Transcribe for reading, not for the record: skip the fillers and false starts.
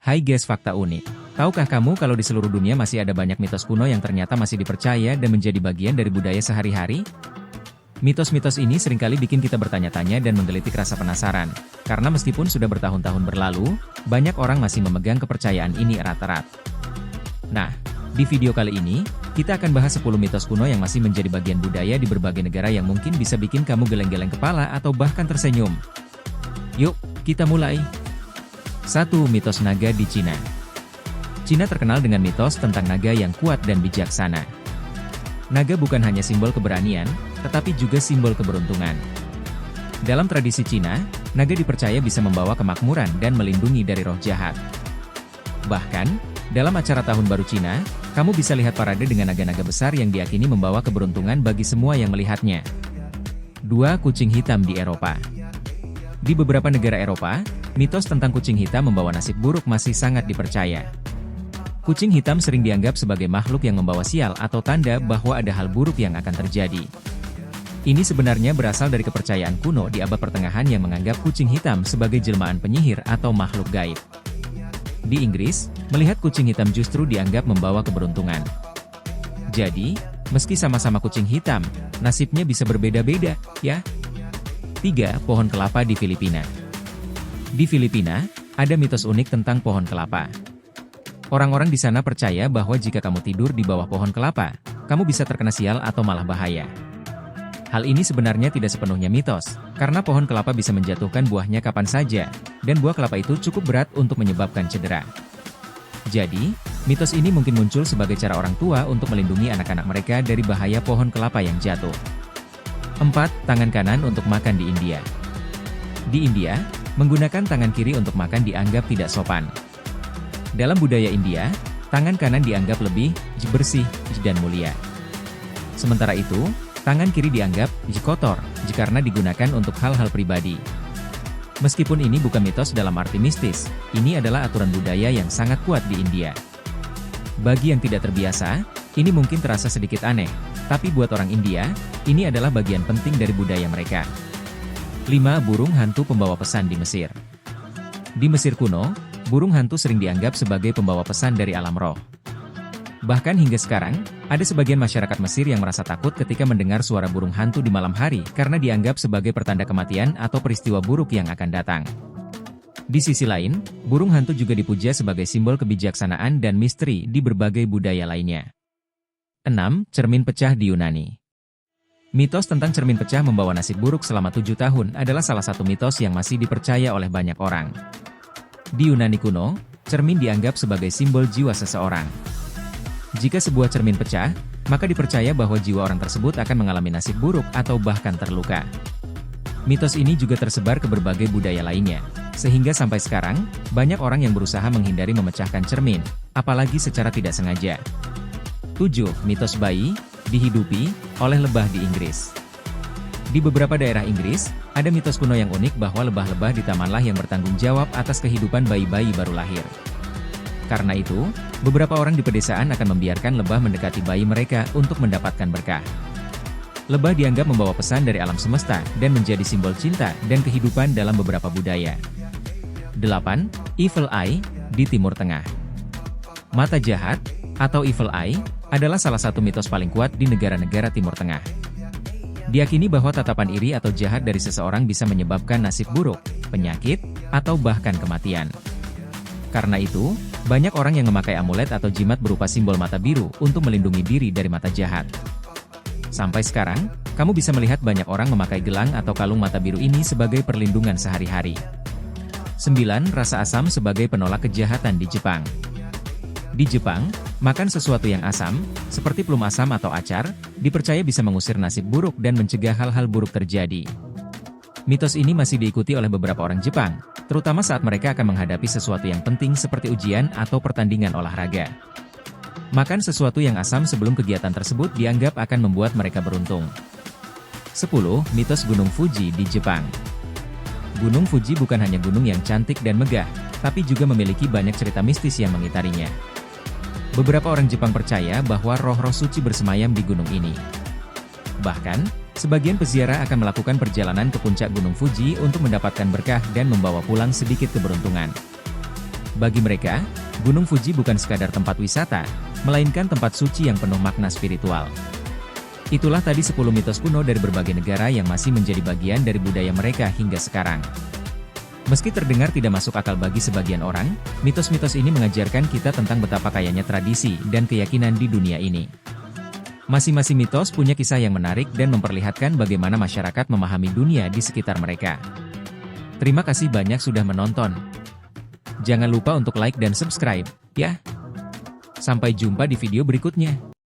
Hai guys, fakta unik. Tahukah kamu kalau di seluruh dunia masih ada banyak mitos kuno yang ternyata masih dipercaya dan menjadi bagian dari budaya sehari-hari? Mitos-mitos ini seringkali bikin kita bertanya-tanya dan menggelitik rasa penasaran. Karena meskipun sudah bertahun-tahun berlalu, banyak orang masih memegang kepercayaan ini erat-erat. Nah, di video kali ini, kita akan bahas 10 mitos kuno yang masih menjadi bagian budaya di berbagai negara yang mungkin bisa bikin kamu geleng-geleng kepala atau bahkan tersenyum. Yuk, kita mulai. 1. Mitos naga di Cina. Cina terkenal dengan mitos tentang naga yang kuat dan bijaksana. Naga bukan hanya simbol keberanian, tetapi juga simbol keberuntungan. Dalam tradisi Cina, naga dipercaya bisa membawa kemakmuran dan melindungi dari roh jahat. Bahkan, dalam acara Tahun Baru Cina, kamu bisa lihat parade dengan naga-naga besar yang diyakini membawa keberuntungan bagi semua yang melihatnya. 2. Kucing hitam di Eropa. Di beberapa negara Eropa, mitos tentang kucing hitam membawa nasib buruk masih sangat dipercaya. Kucing hitam sering dianggap sebagai makhluk yang membawa sial atau tanda bahwa ada hal buruk yang akan terjadi. Ini sebenarnya berasal dari kepercayaan kuno di abad pertengahan yang menganggap kucing hitam sebagai jelmaan penyihir atau makhluk gaib. Di Inggris, melihat kucing hitam justru dianggap membawa keberuntungan. Jadi, meski sama-sama kucing hitam, nasibnya bisa berbeda-beda, ya. 3. Pohon kelapa di Filipina. Di Filipina, ada mitos unik tentang pohon kelapa. Orang-orang di sana percaya bahwa jika kamu tidur di bawah pohon kelapa, kamu bisa terkena sial atau malah bahaya. Hal ini sebenarnya tidak sepenuhnya mitos, karena pohon kelapa bisa menjatuhkan buahnya kapan saja, dan buah kelapa itu cukup berat untuk menyebabkan cedera. Jadi, mitos ini mungkin muncul sebagai cara orang tua untuk melindungi anak-anak mereka dari bahaya pohon kelapa yang jatuh. 4. Tangan kanan untuk makan di India. Di India, menggunakan tangan kiri untuk makan dianggap tidak sopan. Dalam budaya India, tangan kanan dianggap lebih bersih dan mulia. Sementara itu, tangan kiri dianggap kotor karena digunakan untuk hal-hal pribadi. Meskipun ini bukan mitos dalam arti mistis, ini adalah aturan budaya yang sangat kuat di India. Bagi yang tidak terbiasa, ini mungkin terasa sedikit aneh, tapi buat orang India, ini adalah bagian penting dari budaya mereka. 5. Burung hantu pembawa pesan di Mesir. Di Mesir kuno, burung hantu sering dianggap sebagai pembawa pesan dari alam roh. Bahkan hingga sekarang, ada sebagian masyarakat Mesir yang merasa takut ketika mendengar suara burung hantu di malam hari karena dianggap sebagai pertanda kematian atau peristiwa buruk yang akan datang. Di sisi lain, burung hantu juga dipuja sebagai simbol kebijaksanaan dan misteri di berbagai budaya lainnya. 6. Cermin pecah di Yunani. Mitos tentang cermin pecah membawa nasib buruk selama 7 tahun adalah salah satu mitos yang masih dipercaya oleh banyak orang. Di Yunani kuno, cermin dianggap sebagai simbol jiwa seseorang. Jika sebuah cermin pecah, maka dipercaya bahwa jiwa orang tersebut akan mengalami nasib buruk atau bahkan terluka. Mitos ini juga tersebar ke berbagai budaya lainnya, sehingga sampai sekarang, banyak orang yang berusaha menghindari memecahkan cermin, apalagi secara tidak sengaja. 7. Mitos bayi dihidupi oleh lebah di Inggris. Di beberapa daerah Inggris, ada mitos kuno yang unik bahwa lebah-lebah di tamanlah yang bertanggung jawab atas kehidupan bayi-bayi baru lahir. Karena itu, beberapa orang di pedesaan akan membiarkan lebah mendekati bayi mereka untuk mendapatkan berkah. Lebah dianggap membawa pesan dari alam semesta dan menjadi simbol cinta dan kehidupan dalam beberapa budaya. 8. Evil Eye di Timur Tengah. Mata jahat, atau Evil Eye, adalah salah satu mitos paling kuat di negara-negara Timur Tengah. Diyakini bahwa tatapan iri atau jahat dari seseorang bisa menyebabkan nasib buruk, penyakit, atau bahkan kematian. Karena itu, banyak orang yang memakai amulet atau jimat berupa simbol mata biru untuk melindungi diri dari mata jahat. Sampai sekarang, kamu bisa melihat banyak orang memakai gelang atau kalung mata biru ini sebagai perlindungan sehari-hari. 9. Rasa asam sebagai penolak kejahatan di Jepang. Di Jepang, makan sesuatu yang asam, seperti plum asam atau acar, dipercaya bisa mengusir nasib buruk dan mencegah hal-hal buruk terjadi. Mitos ini masih diikuti oleh beberapa orang Jepang, terutama saat mereka akan menghadapi sesuatu yang penting seperti ujian atau pertandingan olahraga. Makan sesuatu yang asam sebelum kegiatan tersebut dianggap akan membuat mereka beruntung. 10. Mitos Gunung Fuji di Jepang. Gunung Fuji bukan hanya gunung yang cantik dan megah, tapi juga memiliki banyak cerita mistis yang mengitarinya. Beberapa orang Jepang percaya bahwa roh-roh suci bersemayam di gunung ini. Bahkan, sebagian peziarah akan melakukan perjalanan ke puncak Gunung Fuji untuk mendapatkan berkah dan membawa pulang sedikit keberuntungan. Bagi mereka, Gunung Fuji bukan sekadar tempat wisata, melainkan tempat suci yang penuh makna spiritual. Itulah tadi 10 mitos kuno dari berbagai negara yang masih menjadi bagian dari budaya mereka hingga sekarang. Meski terdengar tidak masuk akal bagi sebagian orang, mitos-mitos ini mengajarkan kita tentang betapa kayanya tradisi dan keyakinan di dunia ini. Masing-masing mitos punya kisah yang menarik dan memperlihatkan bagaimana masyarakat memahami dunia di sekitar mereka. Terima kasih banyak sudah menonton. Jangan lupa untuk like dan subscribe, ya. Sampai jumpa di video berikutnya.